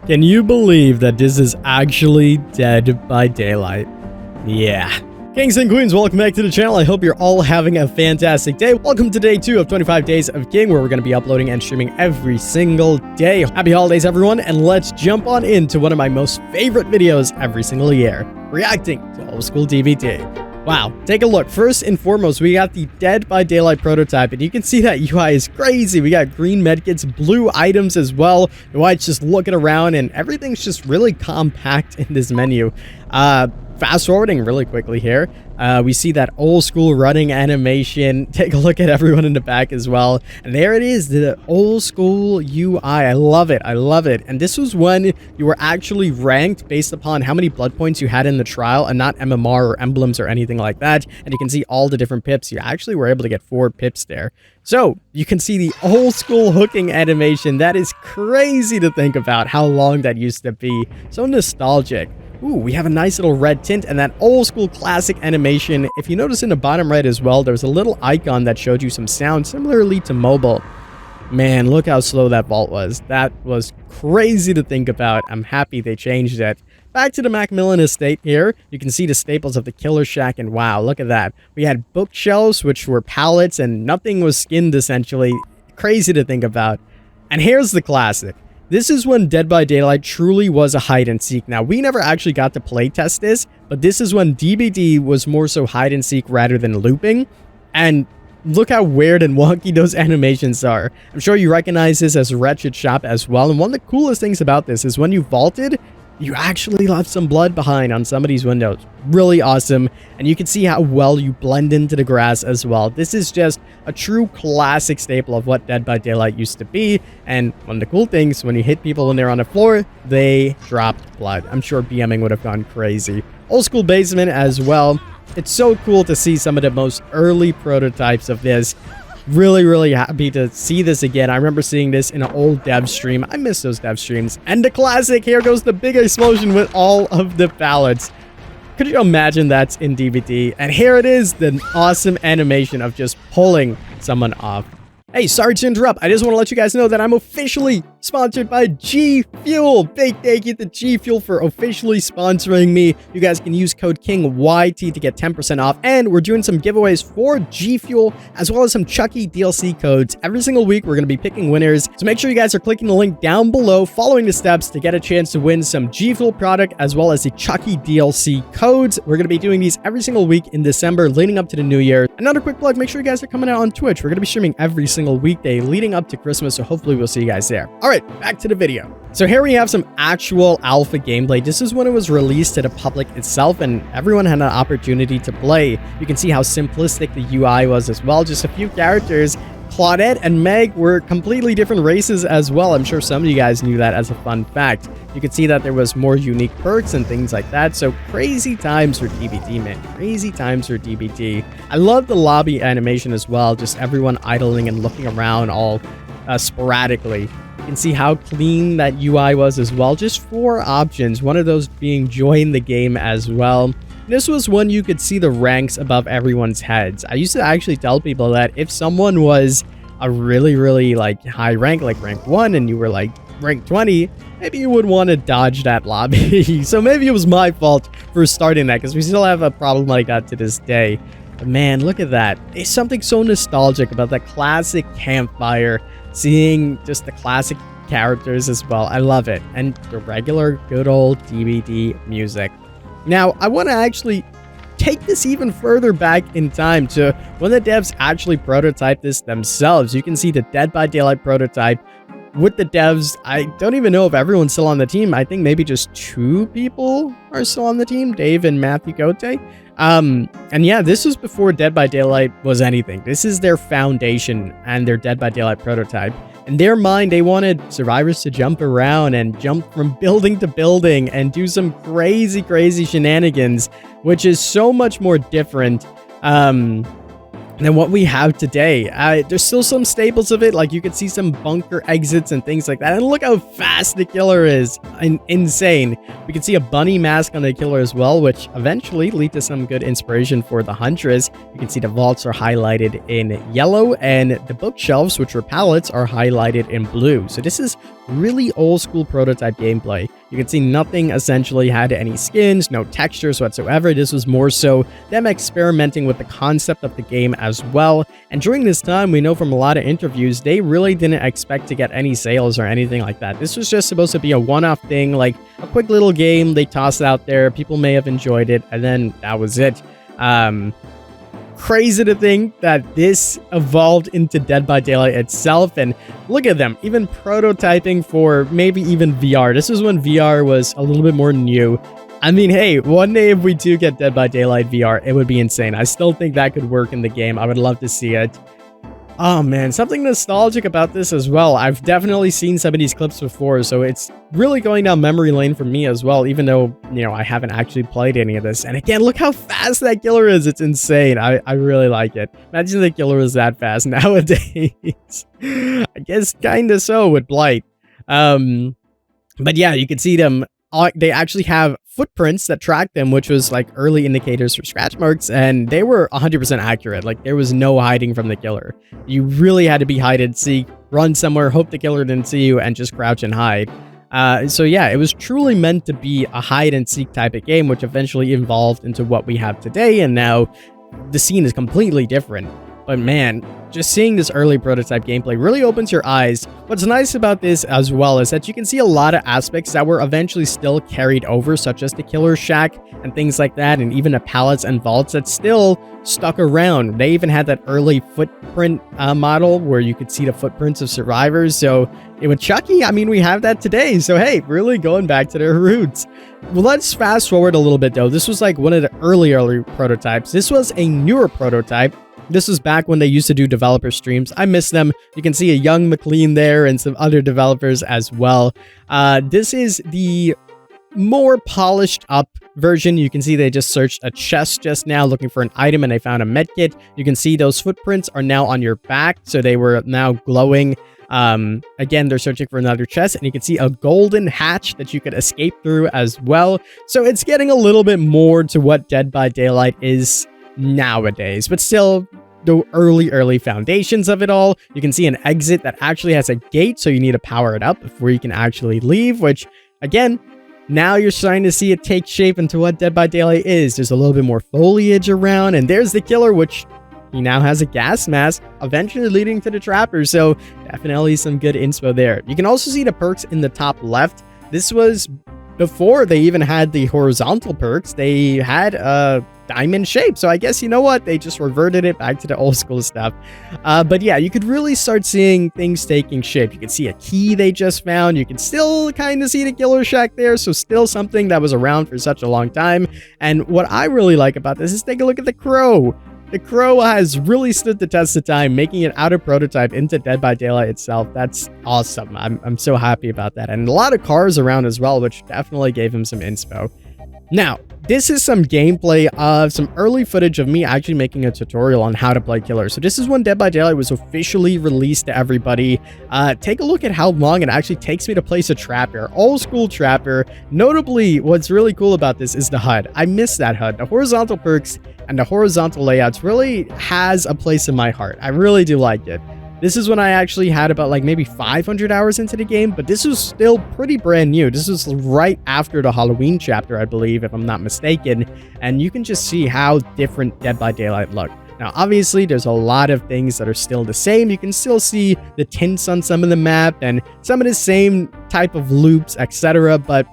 Can you believe that this is actually Dead by Daylight? Yeah. Kings and queens, welcome back to the channel. I hope you're all having a fantastic day. Welcome to day 2 of 25 Days of King, where we're going to be uploading and streaming every single day. Happy holidays, everyone, and let's jump on into one of my most favorite videos every single year, reacting to old school DBD. Wow, take a look. First and foremost, we got the Dead by Daylight prototype, and you can see that UI is crazy. We got green medkits, blue items as well. The white's just looking around, and everything's just really compact in this menu. Fast forwarding really quickly here, we see that old school running animation. Take a look at everyone in the back as well, and there it is, the old school UI. I love it. I love it. And this was when you were actually ranked based upon how many blood points you had in the trial, and not MMR or emblems or anything like that. And you can see all the different pips. You actually were able to get 4 pips there. So you can see the old school hooking animation. That is crazy to think about how long that used to be. So nostalgic. Ooh, we have a nice little red tint and that old school classic animation. If you notice in the bottom right as well, there's a little icon that showed you some sound similarly to mobile. Man, look how slow that vault was. That was crazy to think about. I'm happy they changed it. Back to the Macmillan estate here. You can see the staples of the Killer Shack, and wow, look at that. We had bookshelves, which were pallets, and nothing was skinned essentially. Crazy to think about. And here's the classic. This is when Dead by Daylight truly was a hide and seek. Now, we never actually got to play test this, but this is when DBD was more so hide and seek rather than looping. And look how weird and wonky those animations are. I'm sure you recognize this as Wretched Shop as well. And one of the coolest things about this is when you vaulted, you actually left some blood behind on some of these windows. Really awesome. And you can see how well you blend into the grass as well. This is just a true classic staple of what Dead by Daylight used to be. And one of the cool things, when you hit people when they're on the floor, they dropped blood. I'm sure BMing would have gone crazy. Old school basement as well. It's so cool to see some of the most early prototypes of this. Really happy to see this again. I remember seeing this in an old dev stream. I miss those dev streams. And the classic, here goes the big explosion with all of the pallets. Could you imagine that's in DVD? And here it is, the awesome animation of just pulling someone off. Hey, sorry to interrupt. I just want to let you guys know that I'm officially sponsored by G Fuel. Big thank you to G Fuel for officially sponsoring me. You guys can use code KINGYT to get 10% off. And we're doing some giveaways for G Fuel, as well as some Chucky DLC codes. Every single week, we're going to be picking winners. So make sure you guys are clicking the link down below, following the steps to get a chance to win some G Fuel product, as well as the Chucky DLC codes. We're going to be doing these every single week in December, leading up to the new year. Another quick plug, make sure you guys are coming out on Twitch. We're going to be streaming every single weekday leading up to Christmas, so hopefully we'll see you guys there. All right, back to the video. So here we have some actual alpha gameplay. This is when it was released to the public itself, and everyone had an opportunity to play. You can see how simplistic the UI was as well. Just a few characters. Claudette and Meg were completely different races as well. I'm sure some of you guys knew that as a fun fact. You could see that there was more unique perks and things like that. So crazy times for DBD, man. Crazy times for DBD. I love the lobby animation as well. Just everyone idling and looking around all sporadically. You can see how clean that UI was as well. Just 4 options. One of those being join the game as well. This was when you could see the ranks above everyone's heads. I used to actually tell people that if someone was a really like high rank, like rank 1, and you were like rank 20, maybe you would want to dodge that lobby. So maybe it was my fault for starting that, because we still have a problem like that to this day. But man, look at that. There's something so nostalgic about that classic campfire, seeing just the classic characters as well. I love it. And the regular good old DBD music. Now, I want to actually take this even further back in time to when the devs actually prototyped this themselves. You can see the Dead by Daylight prototype with the devs. I don't even know if everyone's still on the team. I think maybe just 2 people are still on the team, Dave and Matthew Gote. And yeah, this was before Dead by Daylight was anything. This is their foundation and their Dead by Daylight prototype. In their mind, they wanted survivors to jump around and jump from building to building and do some crazy shenanigans, which is so much more different than what we have today. There's still some staples of it, like you could see some bunker exits and things like that. And look how fast the killer is. insane. We can see a bunny mask on the killer as well, which eventually lead to some good inspiration for the Huntress. You can see the vaults are highlighted in yellow, and the bookshelves, which were pallets, are highlighted in blue. So this is really old school prototype gameplay. You can see nothing essentially had any skins, no textures whatsoever. This was more so them experimenting with the concept of the game as well. And during this time, we know from a lot of interviews, they really didn't expect to get any sales or anything like that. This was just supposed to be a one-off thing, like a quick little game they tossed out there. People may have enjoyed it, and then that was it. Crazy to think that this evolved into Dead by Daylight itself, and look at them, even prototyping for maybe even VR. This was when VR was a little bit more new. I mean, hey, one day if we do get Dead by Daylight VR, it would be insane. I still think that could work in the game. I would love to see it. Oh man, something nostalgic about this as well. I've definitely seen some of these clips before, so it's really going down memory lane for me as well, even though, you know, I haven't actually played any of this. And again, look how fast that killer is. It's insane. I really like it. Imagine the killer is that fast nowadays. I guess kind of so with Blight. But yeah, you can see them. They actually have footprints that track them, which was like early indicators for scratch marks, and they were 100% accurate. Like there was no hiding from the killer. You really had to be hide and seek, run somewhere, hope the killer didn't see you, and just crouch and hide. So yeah, it was truly meant to be a hide and seek type of game, which eventually evolved into what we have today, and now the scene is completely different. But man, just seeing this early prototype gameplay really opens your eyes. What's nice about this as well is that you can see a lot of aspects that were eventually still carried over, such as the killer shack and things like that, and even the pallets and vaults that still stuck around. They even had that early footprint model where you could see the footprints of survivors. So with Chucky, I mean, we have that today. So hey, really going back to their roots. Well, let's fast forward a little bit though. This was like one of the early prototypes. This was a newer prototype. This was back when they used to do developer streams. I miss them. You can see a young McLean there and some other developers as well. This is the more polished up version. You can see they just searched a chest just now looking for an item, and they found a medkit. You can see those footprints are now on your back, so they were now glowing. Again, they're searching for another chest, and you can see a golden hatch that you could escape through as well. So it's getting a little bit more to what Dead by Daylight is nowadays, but still the early foundations of it all. You can see an exit that actually has a gate, so you need to power it up before you can actually leave, which again, now you're starting to see it take shape into what Dead by Daylight is. There's a little bit more foliage around, and there's the killer, which he now has a gas mask, eventually leading to the trapper, so definitely some good inspo there. You can also see the perks in the top left. This was before they even had the horizontal perks. They had a diamond shape, so I guess, you know what, they just reverted it back to the old school stuff. But yeah, you could really start seeing things taking shape. You can see a key they just found. You can still kind of see the killer shack there, so still something that was around for such a long time. And what I really like about this is take a look at the crow. The crow has really stood the test of time, making it out of prototype into Dead by Daylight itself. That's awesome. I'm so happy about that. And a lot of cars around as well, which definitely gave him some inspo. Now, this is some gameplay of some early footage of me actually making a tutorial on how to play killer. So this is when Dead by Daylight was officially released to everybody. Take a look at how long it actually takes me to place a trapper. Old school trapper. Notably, what's really cool about this is the HUD. I miss that HUD. The horizontal perks and the horizontal layouts really has a place in my heart. I really do like it. This is when I actually had about like maybe 500 hours into the game, but this was still pretty brand new. This was right after the Halloween chapter, I believe, if I'm not mistaken. And you can just see how different Dead by Daylight looked. Now, obviously, there's a lot of things that are still the same. You can still see the tints on some of the map and some of the same type of loops, etc. But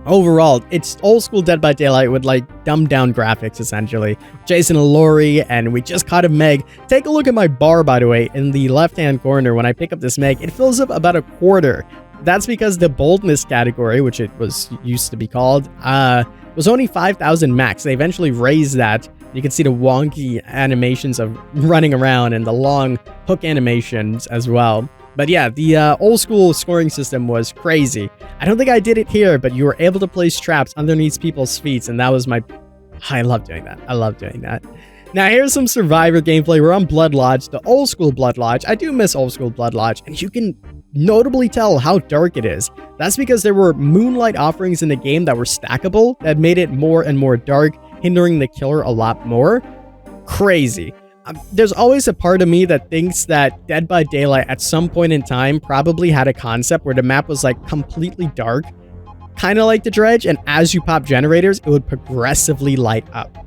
overall, it's old school Dead by Daylight with like dumbed down graphics, essentially. Jason and Lori, and we just caught a Meg. Take a look at my bar, by the way, in the left-hand corner. When I pick up this Meg, it fills up about a quarter. That's because the boldness category, which it was used to be called, was only 5,000 max. They eventually raised that. You can see the wonky animations of running around and the long hook animations as well. But yeah, the old school scoring system was crazy. I don't think I did it here, but you were able to place traps underneath people's feet, and that was my... I love doing that. I love doing that. Now, here's some Survivor gameplay. We're on Blood Lodge, the old school Blood Lodge. I do miss old school Blood Lodge, and you can notably tell how dark it is. That's because there were moonlight offerings in the game that were stackable that made it more and more dark, hindering the killer a lot more. Crazy. There's always a part of me that thinks that Dead by Daylight at some point in time probably had a concept where the map was like completely dark, kind of like the Dredge, and as you pop generators, it would progressively light up.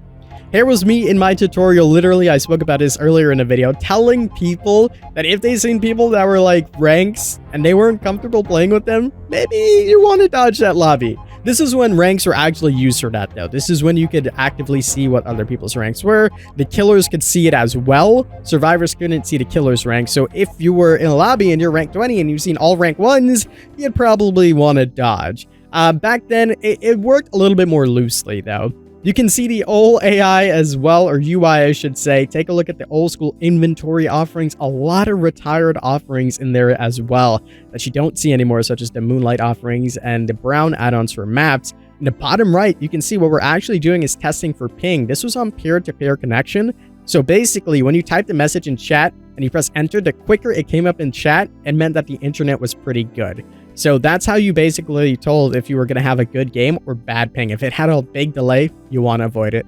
Here was me in my tutorial, literally, I spoke about this earlier in the video, telling people that if they seen people that were like ranks and they weren't comfortable playing with them, maybe you want to dodge that lobby. This is when ranks were actually used for that, though. This is when you could actively see what other people's ranks were. The killers could see it as well. Survivors couldn't see the killer's rank. So if you were in a lobby and you're rank 20 and you've seen all rank 1s, you'd probably want to dodge. Back then, it worked a little bit more loosely, though. You can see the old AI as well, or UI, I should say. Take a look at the old school inventory offerings. A lot of retired offerings in there as well that you don't see anymore, such as the Moonlight offerings and the brown add-ons for maps. In the bottom right, you can see what we're actually doing is testing for ping. This was on peer-to-peer connection. So basically, when you typed a message in chat and you press enter, the quicker it came up in chat, it meant that the internet was pretty good. So that's how you basically told if you were going to have a good game or bad ping. If it had a big delay, you want to avoid it.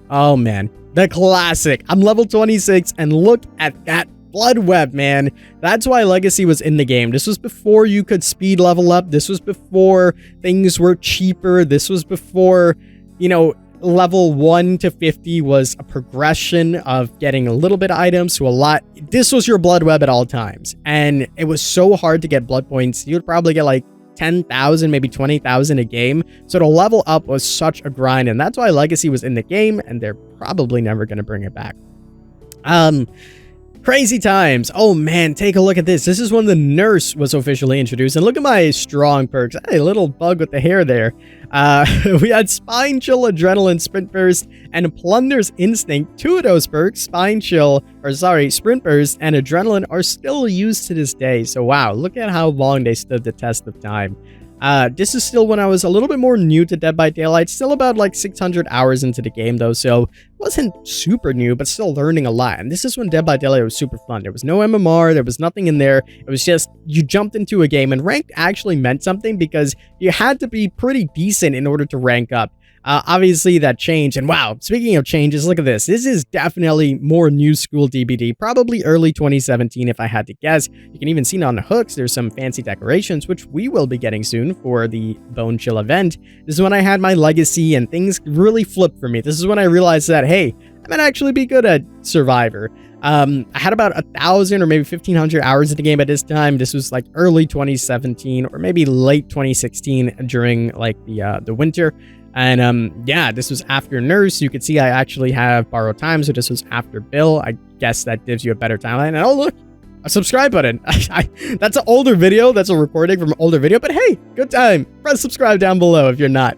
Oh man, the classic. I'm level 26 and look at that blood web, man. That's why Legacy was in the game. This was before you could speed level up. This was before things were cheaper. This was before, you know, level 1 to 50 was a progression of getting a little bit of items to a lot. This was your blood web at all times. And it was so hard to get blood points. You would probably get like 10,000, maybe 20,000 a game. So to level up was such a grind. And that's why Legacy was in the game. And they're probably never going to bring it back. Crazy times. Oh man, take a look at this. This is when the nurse was officially introduced. And look at my strong perks. Hey, little bug with the hair there. We had Spine Chill, Adrenaline, Sprint Burst, and Plunder's Instinct. Two of those perks, Sprint Burst and Adrenaline, are still used to this day. So wow, look at how long they stood the test of time. This is still when I was a little bit more new to Dead by Daylight, still about like 600 hours into the game though, so wasn't super new, but still learning a lot. And this is when Dead by Daylight was super fun. There was no MMR, there was nothing in there. It was just, you jumped into a game, and rank actually meant something because you had to be pretty decent in order to rank up. Obviously that changed, and wow, speaking of changes, look at this. This is definitely more new school DBD, probably early 2017 if I had to guess. You can even see it on the hooks. There's some fancy decorations, which we will be getting soon for the Bone Chill event. This is when I had my legacy and things really flipped for me. This is when I realized that, hey, I might actually be good at Survivor. I had about 1,000 or maybe 1,500 hours in the game at this time. This was like early 2017 or maybe late 2016 during like the winter. And yeah, this was after Nurse. You could see I actually have borrowed time, so this was after Bill. I guess that gives you a better timeline. And oh look, a subscribe button. That's an older video. That's a recording from an older video, but hey, good time. Press subscribe down below if you're not.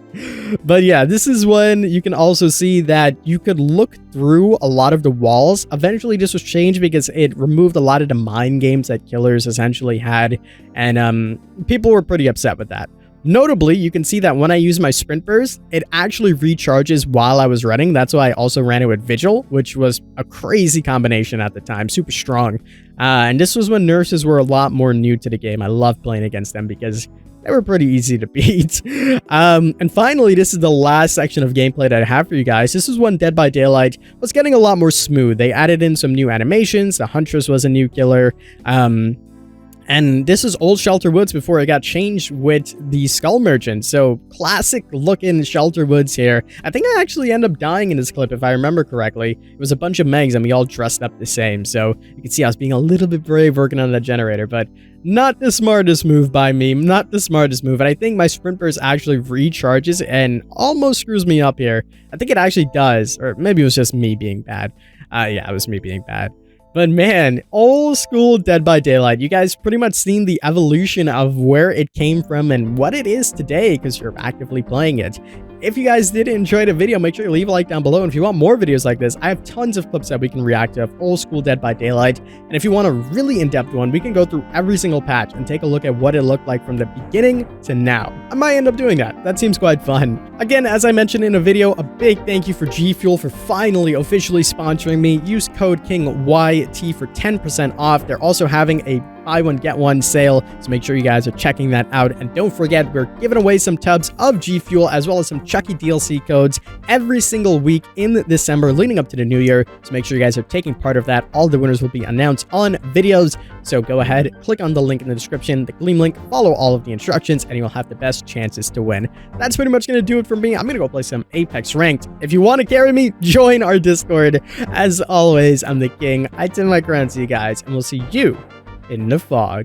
But yeah, this is when you can also see that you could look through a lot of the walls. Eventually this was changed because it removed a lot of the mind games that killers essentially had, and people were pretty upset with that. Notably, you can see that when I use my Sprint Burst, it actually recharges while I was running. That's why I also ran it with Vigil, which was a crazy combination at the time, super strong. And this was when nurses were a lot more new to the game. I loved playing against them because they were pretty easy to beat. And finally, this is the last section of gameplay that I have for you guys. This is when Dead by Daylight was getting a lot more smooth. They added in some new animations. The Huntress was a new killer. And this is old Shelter Woods before it got changed with the Skull Merchant. So classic looking Shelter Woods here. I think I actually end up dying in this clip if I remember correctly. It was a bunch of Megs and we all dressed up the same. So you can see I was being a little bit brave working on the generator, but not the smartest move by me. Not the smartest move. And I think my Sprint Burst actually recharges and almost screws me up here. I think it actually does. Or maybe it was just me being bad. Yeah, it was me being bad. But man, old school Dead by Daylight, you guys pretty much seen the evolution of where it came from and what it is today because you're actively playing it. If you guys did enjoy the video, make sure you leave a like down below. And if you want more videos like this, I have tons of clips that we can react to of old school Dead by Daylight. And if you want a really in-depth one, we can go through every single patch and take a look at what it looked like from the beginning to now. I might end up doing that. That seems quite fun. Again, as I mentioned in a video, a big thank you for G Fuel for finally officially sponsoring me. Use code KINGYT for 10% off. They're also having a buy one, get one sale. So make sure you guys are checking that out. And don't forget, we're giving away some tubs of G Fuel as well as some Chucky DLC codes every single week in December leading up to the new year. So make sure you guys are taking part of that. All the winners will be announced on videos. So go ahead, click on the link in the description, the Gleam link, follow all of the instructions, and you'll have the best chances to win. That's pretty much going to do it for me. I'm going to go play some Apex Ranked. If you want to carry me, join our Discord. As always, I'm the King. I tend my crown to you guys, and we'll see you in the fog.